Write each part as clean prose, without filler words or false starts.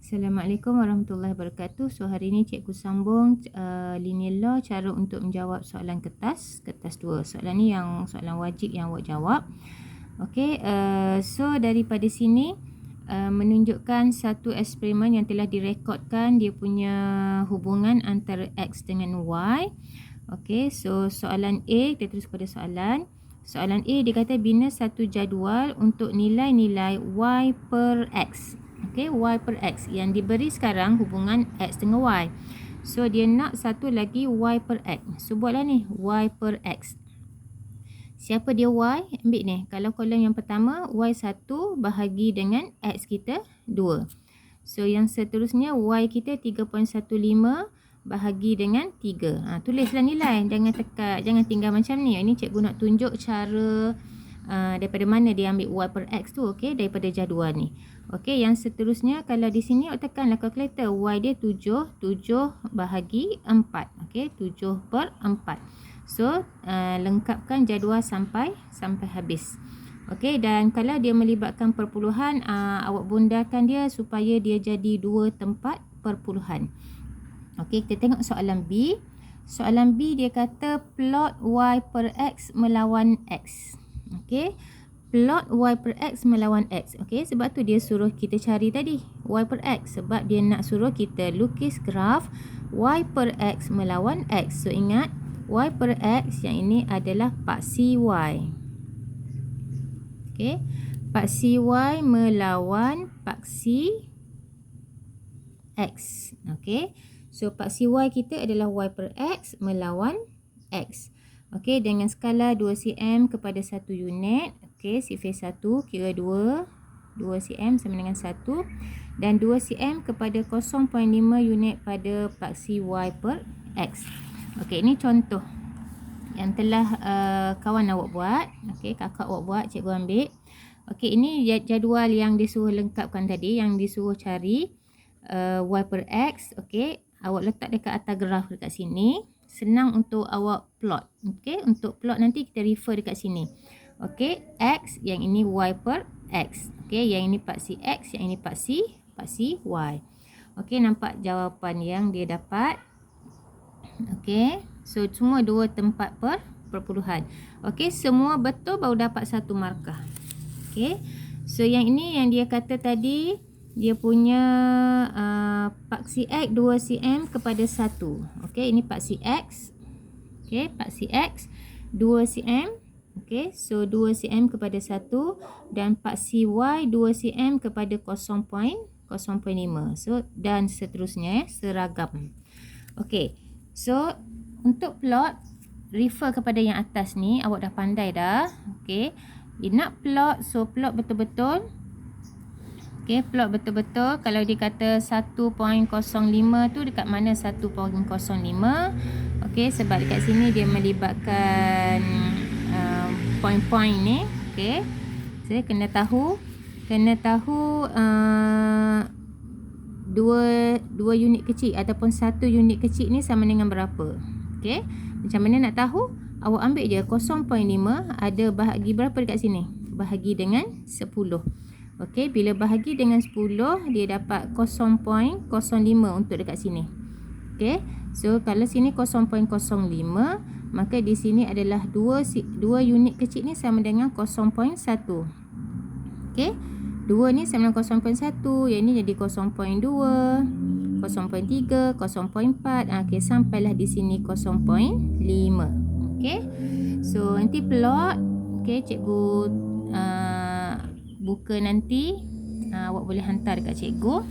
Assalamualaikum warahmatullahi wabarakatuh. So hari ini cikgu sambung linear law, cara untuk menjawab soalan kertas 2. Soalan ni yang soalan wajib yang awak jawab. Okey, so daripada sini menunjukkan satu eksperimen yang telah direkodkan dia punya hubungan antara X dengan Y. Okey, so soalan A, kita terus pada soalan. Soalan A dia kata bina satu jadual untuk nilai-nilai Y per X. Okey, Y per X yang diberi sekarang hubungan X dengan Y. So dia nak satu lagi Y per X. So buatlah ni Y per X. Siapa dia Y? Ambil ni. Kalau kolom yang pertama Y1 bahagi dengan X kita 2. So yang seterusnya Y kita 3.15 bahagi dengan 3. Tulislah nilai. Jangan tinggal macam ni. Ini cikgu nak tunjuk cara daripada mana dia ambil Y per X tu. Okey, daripada jadual ni. Okey, yang seterusnya kalau di sini tekanlah kalkulator. Y dia 7 bahagi 4. Okey, 7 per 4. So lengkapkan jadual sampai habis. Okey, dan kalau dia melibatkan perpuluhan, awak bundarkan dia supaya dia jadi 2 tempat perpuluhan. Okey, kita tengok soalan B. Soalan B dia kata plot Y per X melawan X. Okey, plot Y per X melawan X. Okey, sebab tu dia suruh kita cari tadi Y per X. Sebab dia nak suruh kita lukis graf Y per X melawan X. So ingat, Y per X yang ini adalah paksi Y. Okey, paksi Y melawan paksi X. Okey, so paksi Y kita adalah Y per X melawan X. Okey, dengan skala 2 cm kepada 1 unit. Okey, sifir 1 kira 2 cm sama dengan 1. Dan 2 cm kepada 0.5 unit pada paksi Y per X. Okey, ini contoh yang telah kawan awak buat. Okey, kakak awak buat, cikgu ambil. Okey, ini jadual yang disuruh lengkapkan tadi, yang disuruh cari Y per X. Okey, awak letak dekat atas graf dekat sini. Senang untuk awak plot. Okey, untuk plot nanti kita refer dekat sini. Okey, X, yang ini Y per X. Okey, yang ini paksi X, yang ini paksi Y. Okey, nampak jawapan yang dia dapat. Okey, so semua 2 tempat perpuluhan. Okey, semua betul baru dapat 1 markah. Okey, so yang ini yang dia kata tadi, dia punya paksi X 2 cm kepada 1. Okey, ini paksi X. Okey, paksi X 2 cm. Okey, so 2 cm kepada 1 dan paksi Y 2 cm kepada 0.5. So dan seterusnya seragam. Okey, so untuk plot refer kepada yang atas ni, awak dah pandai dah. Okey, dia nak plot, so plot betul-betul. Okey, plot betul-betul. Kalau dia kata 1.05 tu dekat mana 1.05? Okey, sebab dekat sini dia melibatkan point-point ni. Okey, saya kena tahu dua unit kecil ataupun 1 unit kecil ni sama dengan berapa. Okey, macam mana nak tahu? Awak ambil je 0.5, ada bahagi berapa dekat sini? Bahagi dengan 10. Okey, bila bahagi dengan 10, dia dapat 0.05 untuk dekat sini. Okey, so kalau sini 0.05, maka di sini adalah 2 unit kecil ni sama dengan 0.1. Okey, 2 ni sama dengan 0.1, yang ni jadi 0.2, 0.3, 0.4. Okey, sampailah di sini 0.5. Okey, so nanti plot. Okey, cikgu buka nanti, awak boleh hantar dekat cikgu.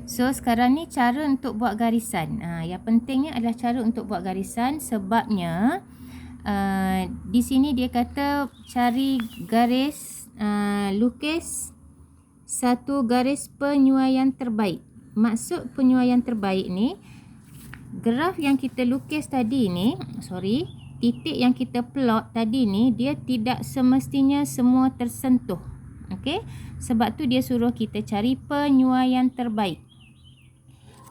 So sekarang ni cara untuk buat garisan. Yang pentingnya adalah cara untuk buat garisan, sebabnya di sini dia kata cari garis, lukis satu garis penyuaian terbaik. Maksud penyuaian terbaik ni, graf yang kita lukis tadi ni, titik yang kita plot tadi ni, dia tidak semestinya semua tersentuh. Okey, sebab tu dia suruh kita cari penyuaian terbaik.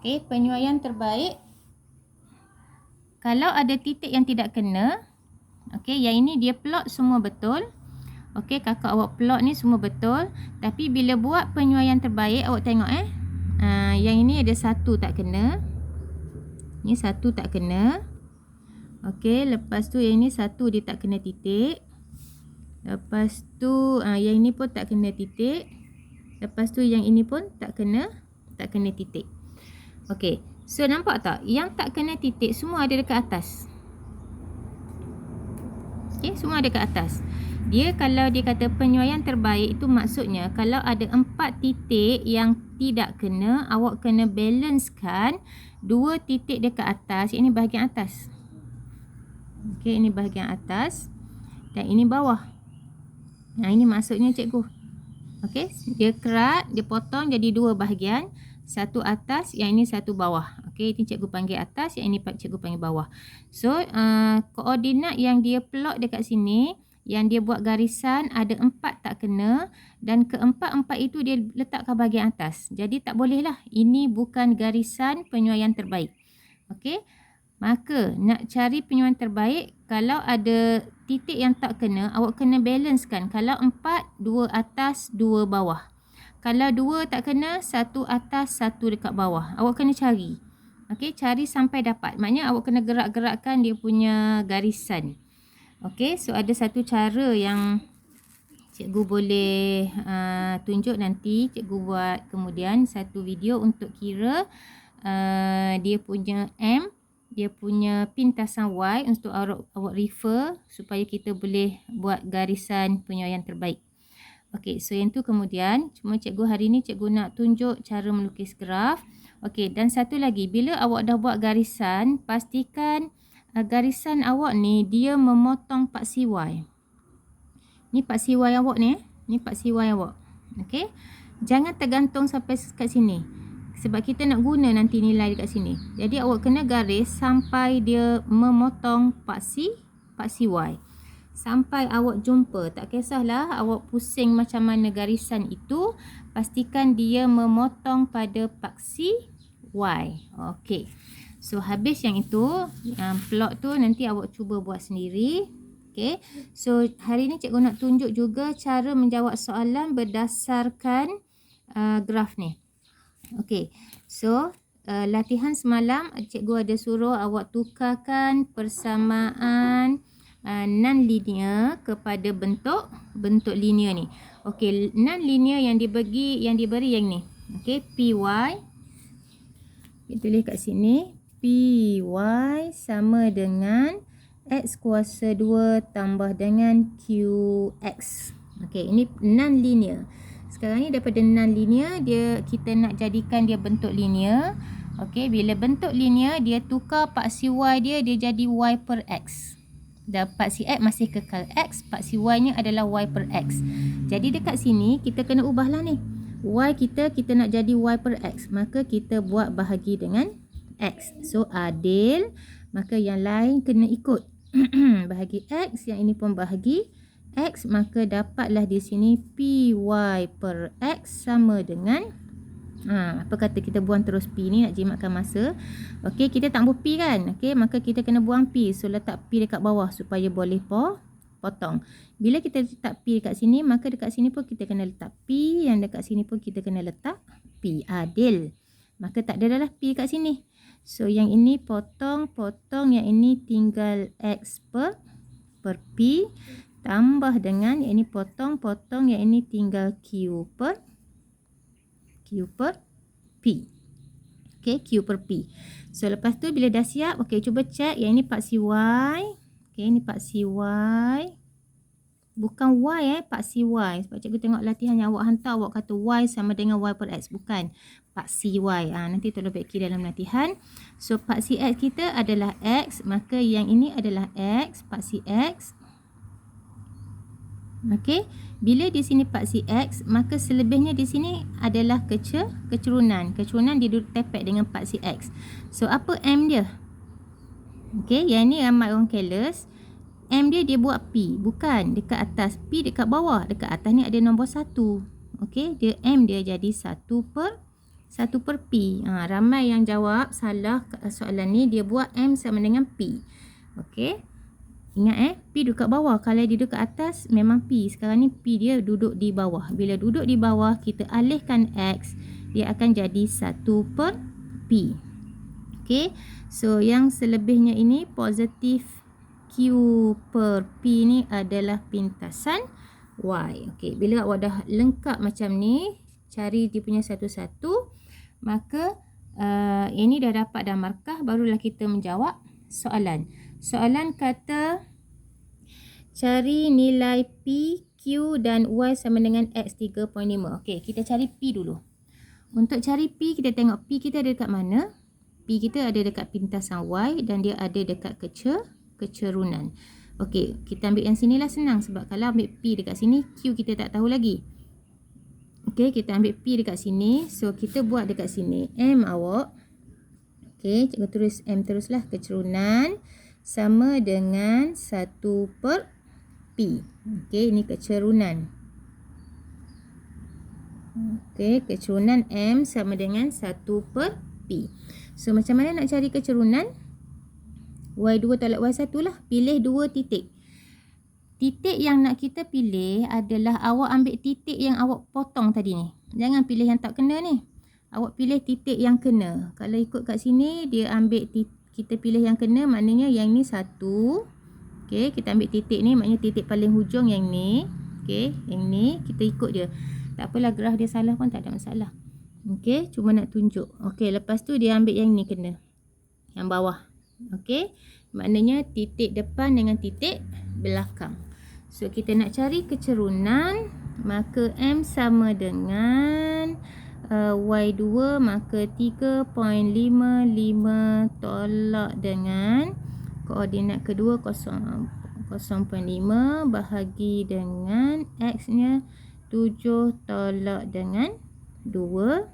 Okey, penyuaian terbaik. Kalau ada titik yang tidak kena, okey, yang ini dia plot semua betul. Okey, kakak awak plot ni semua betul. Tapi bila buat penyuaian terbaik, awak tengok Yang ini ada 1 tak kena. Ni 1 tak kena. Okey, lepas tu yang ini 1 dia tak kena titik. Lepas tu yang ini pun tak kena titik. Lepas tu yang ini pun tak kena titik. Okey. So nampak tak? Yang tak kena titik semua ada dekat atas. Okey, semua ada dekat atas. Dia kalau dia kata penyuaian terbaik itu maksudnya kalau ada 4 titik yang tidak kena, awak kena balancekan 2 titik dekat atas. Ini bahagian atas. Okey, ini bahagian atas dan ini bawah. Ini maksudnya cikgu. Okey, dia kerat, dia potong jadi 2 bahagian. Satu atas, yang ini satu bawah. Okey, ini cikgu panggil atas, yang ini cikgu panggil bawah. So, koordinat yang dia plot dekat sini, yang dia buat garisan ada 4 tak kena dan keempat-empat itu dia letak ke bahagian atas. Jadi tak boleh lah. Ini bukan garisan penyuaian terbaik. Okey. Maka nak cari penyuaian terbaik, kalau ada titik yang tak kena, awak kena balancekan. Kalau 4, 2 atas, 2 bawah. Kalau 2 tak kena, 1 atas, 1 dekat bawah. Awak kena cari. Okey, cari sampai dapat. Maknanya awak kena gerak-gerakkan dia punya garisan. Okey, so ada satu cara yang cikgu boleh tunjuk nanti. Cikgu buat kemudian satu video untuk kira dia punya M, dia punya pintasan Y untuk awak refer supaya kita boleh buat garisan penyuaian terbaik. Okey, so yang tu kemudian, cuma cikgu hari ni cikgu nak tunjuk cara melukis graf. Okey, dan satu lagi, bila awak dah buat garisan, pastikan garisan awak ni dia memotong paksi Y. Ni paksi Y awak ni, ni paksi Y awak. Okey. Jangan tergantung sampai kat sini. Sebab kita nak guna nanti nilai dekat sini. Jadi awak kena garis sampai dia memotong paksi Y. Sampai awak jumpa, tak kisahlah awak pusing macam mana garisan itu, pastikan dia memotong pada paksi Y. Okey. So habis yang itu, plot tu nanti awak cuba buat sendiri. Okey. So hari ni cikgu nak tunjuk juga cara menjawab soalan berdasarkan graf ni. Okey. So latihan semalam cikgu ada suruh awak tukarkan persamaan non-linear kepada bentuk linear ni. Okey, non-linear yang diberi yang ni. Okey, PY. Kita tulis kat sini. PY sama dengan X kuasa 2 tambah dengan QX. Okey, ini non-linear. Sekarang ni daripada non-linear, kita nak jadikan dia bentuk linear. Okey, bila bentuk linear, dia tukar paksi Y dia jadi Y per X. Dan paksi X masih kekal X, paksi Y nya adalah Y per X. Jadi dekat sini, kita kena ubahlah ni. Y kita nak jadi Y per X. Maka kita buat bahagi dengan X. So, adil. Maka yang lain kena ikut. Bahagi X, yang ini pun bahagi X. Maka dapatlah di sini PY per X sama dengan apa kata kita buang terus P ni nak jimatkan masa. Okey, kita tak mahu P kan. Okey, maka kita kena buang P. So letak P dekat bawah supaya boleh potong. Bila kita letak P dekat sini, maka dekat sini pun kita kena letak P, yang dekat sini pun kita kena letak P. Adil. Maka tak ada dah P kat sini. So yang ini potong, yang ini tinggal X per P tambah dengan yang ini potong, yang ini tinggal Q per P. Okey, Q per P. So, lepas tu bila dah siap, okey, cuba cek yang ini paksi Y. Okey, ini paksi Y. Bukan Y paksi Y. Sebab cikgu tengok latihan yang awak hantar, awak kata Y sama dengan Y per X. Bukan. Paksi Y. Nanti tolong baiki dalam latihan. So, paksi X kita adalah X. Maka yang ini adalah X. Paksi X. Okey, bila di sini paksi X, maka selebihnya di sini adalah kecerunan. Kecerunan dia duduk tepek dengan paksi X. So, apa M dia? Okey, yang ni ramai orang careless. M dia buat P. Bukan, dekat atas. P dekat bawah. Dekat atas ni ada nombor 1. Okey, M dia jadi 1 per P. Ramai yang jawab salah soalan ni. Dia buat M sama dengan P. Okey. Ingat P duduk kat bawah. Kalau dia duduk kat atas, memang P. Sekarang ni P dia duduk di bawah. Bila duduk di bawah, kita alihkan X. dia akan jadi 1 per P. Okay, so yang selebihnya ini positif Q per P ni adalah pintasan Y. Okay, bila awak dah lengkap macam ni, cari dia punya satu-satu, maka ini dah dapat dah markah, barulah kita menjawab soalan. Soalan kata cari nilai P, Q dan Y sama dengan X 3.5. Okey, kita cari P dulu. Untuk cari P, kita tengok P kita ada dekat mana. P kita ada dekat pintasan Y dan dia ada dekat kecerunan. Okey, kita ambil yang sinilah senang sebab kalau ambil P dekat sini, Q kita tak tahu lagi. Okey, kita ambil P dekat sini. So, kita buat dekat sini. M awak. Okey, cikgu tulis M teruslah. Kecerunan sama dengan 1 per P. Okey, ini kecerunan. Okey, kecerunan M sama dengan 1 per P. So, macam mana nak cari kecerunan? Y2 tolak Y1 lah. Pilih 2 titik. Titik yang nak kita pilih adalah awak ambil titik yang awak potong tadi ni. Jangan pilih yang tak kena ni. Awak pilih titik yang kena. Kalau ikut kat sini, dia ambil kita pilih yang kena, maknanya yang ni 1. Okey, kita ambil titik ni, maknanya titik paling hujung yang ni. Okey, yang ni kita ikut je. Tak apalah, graf dia salah pun tak ada masalah. Okey, cuma nak tunjuk. Okey, lepas tu dia ambil yang ni kena. Yang bawah. Okey, maknanya titik depan dengan titik belakang. So, kita nak cari kecerunan, maka M sama dengan Y2, maka 3.55 tolak dengan koordinat kedua 0.5 bahagi dengan X-nya 7 tolak dengan 2.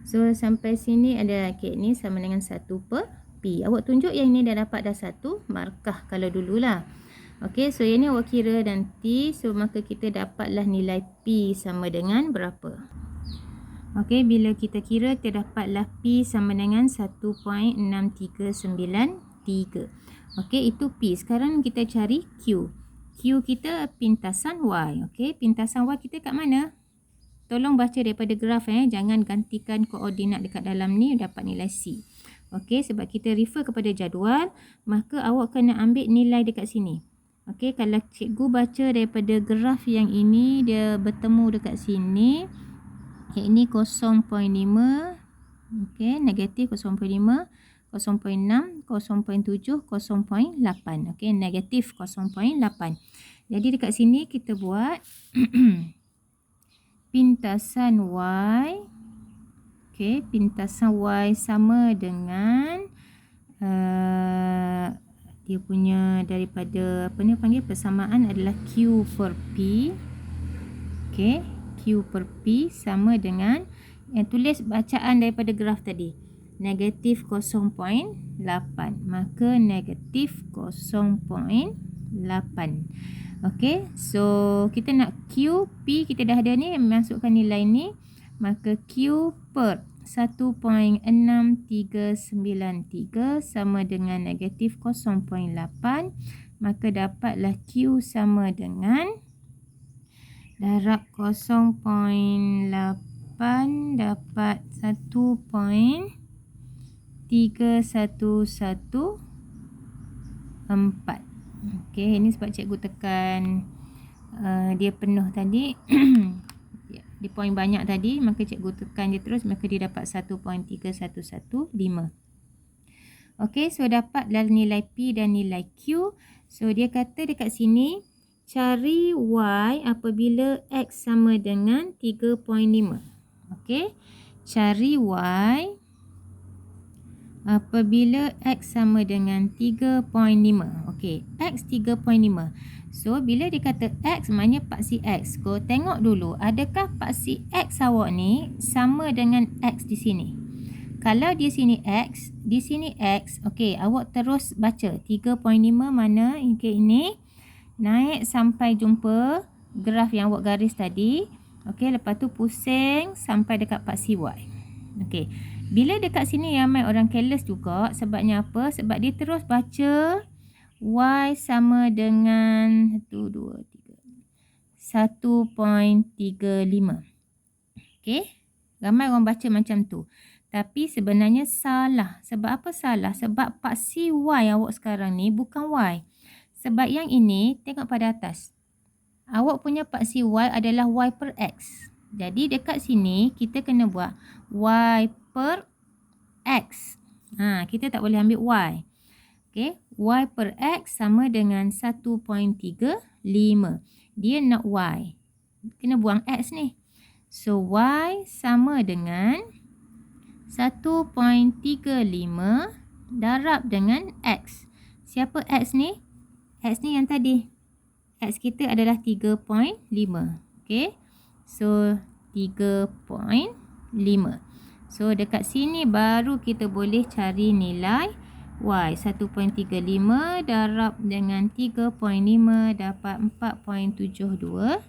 So, sampai sini ada ni sama dengan 1 per P. Awak tunjuk yang ini dah dapat dah 1 markah kalau dululah. Okey, so yang ni awak kira nanti. So, maka kita dapatlah nilai P sama dengan berapa. Okey, bila kita kira, kita dapatlah P sama dengan 1.6393. Okey, itu P. Sekarang kita cari Q. Q kita pintasan Y. Okey, pintasan Y kita kat mana? Tolong baca daripada graf jangan gantikan koordinat dekat dalam ni dapat nilai C. Okey, sebab kita refer kepada jadual, maka awak kena ambil nilai dekat sini. Okey, kalau cikgu baca daripada graf yang ini, dia bertemu dekat sini. Ini 0.5. Okey, negatif 0.5, 0.6, 0.7, 0.8. Okey, negatif 0.8. Jadi dekat sini kita buat pintasan Y. Okey, pintasan Y sama dengan dia punya daripada apa ni panggil persamaan adalah Q per P. Okey, Q per P sama dengan yang tulis bacaan daripada graf tadi. Negatif 0.8. Maka negatif 0.8. Okey, so kita nak Q, P kita dah ada ni, masukkan nilai ni. Maka Q per 1.6393 sama dengan negatif 0.8. Maka dapatlah Q sama dengan darab 0.8 dapat 1.3114. Okey, ini sebab cikgu tekan dia penuh tadi. Di poin banyak tadi, maka cikgu tekan dia terus, maka dia dapat 1.3115. Okey, so dapatlah nilai P dan nilai Q. So dia kata dekat sini, cari Y apabila X sama dengan 3.5. Okey, cari Y apabila X sama dengan 3.5. Okey, X 3.5. So, bila dia kata X, maknanya paksi X. Kau tengok dulu, adakah paksi X awak ni sama dengan X di sini? Kalau di sini X, di sini X, okey, awak terus baca. 3.5 mana? Okay, ini. Naik sampai jumpa graf yang awak garis tadi. Okey, lepas tu pusing sampai dekat paksi Y. Okey, bila dekat sini ramai orang careless juga. Sebabnya apa? Sebab dia terus baca Y sama dengan 1.35. Okey. Ramai orang baca macam tu. Tapi sebenarnya salah. Sebab apa salah? Sebab paksi Y awak sekarang ni bukan Y. Sebab yang ini, tengok pada atas. Awak punya paksi Y adalah Y per X. Jadi dekat sini, kita kena buat Y per X. Kita tak boleh ambil Y. Okay. Y per X sama dengan 1.35. Dia nak Y. Kena buang X ni. So, Y sama dengan 1.35 darab dengan X. Siapa X ni? X ni yang tadi. X kita adalah 3.5. Okay. So, 3.5. So, dekat sini baru kita boleh cari nilai Y. 1.35 darab dengan 3.5 dapat 4.725.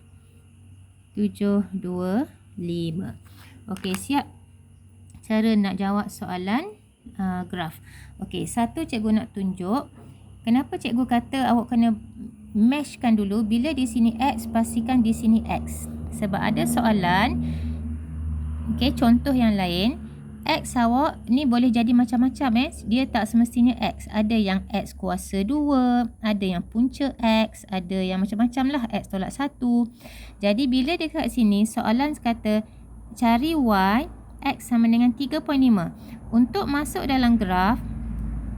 Okey, siap cara nak jawab soalan graf. Okey, satu cikgu nak tunjuk. Kenapa cikgu kata awak kena meshkan dulu bila di sini X, pastikan di sini X. Sebab ada soalan, okey, contoh yang lain, X awak ni boleh jadi macam-macam Dia tak semestinya X. Ada yang X kuasa 2, ada yang punca X, ada yang macam-macam lah, X tolak 1. Jadi bila dekat sini soalan kata cari Y, X sama dengan 3.5. Untuk masuk dalam graf,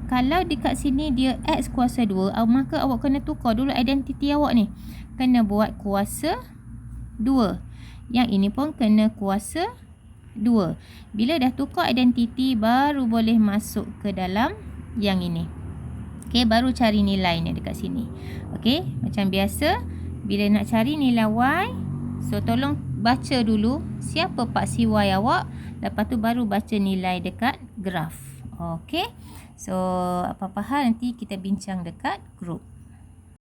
kalau dekat sini dia X kuasa 2, maka awak kena tukar dulu identiti awak ni. Kena buat kuasa 2. Yang ini pun kena kuasa 2. Bila dah tukar identiti, baru boleh masuk ke dalam yang ini. Okey, baru cari nilainya dekat sini. Okey, macam biasa, bila nak cari nilai Y, so tolong baca dulu siapa paksi Y awak. Lepas tu baru baca nilai dekat graf. Okey, so apa-apa hal nanti kita bincang dekat grup.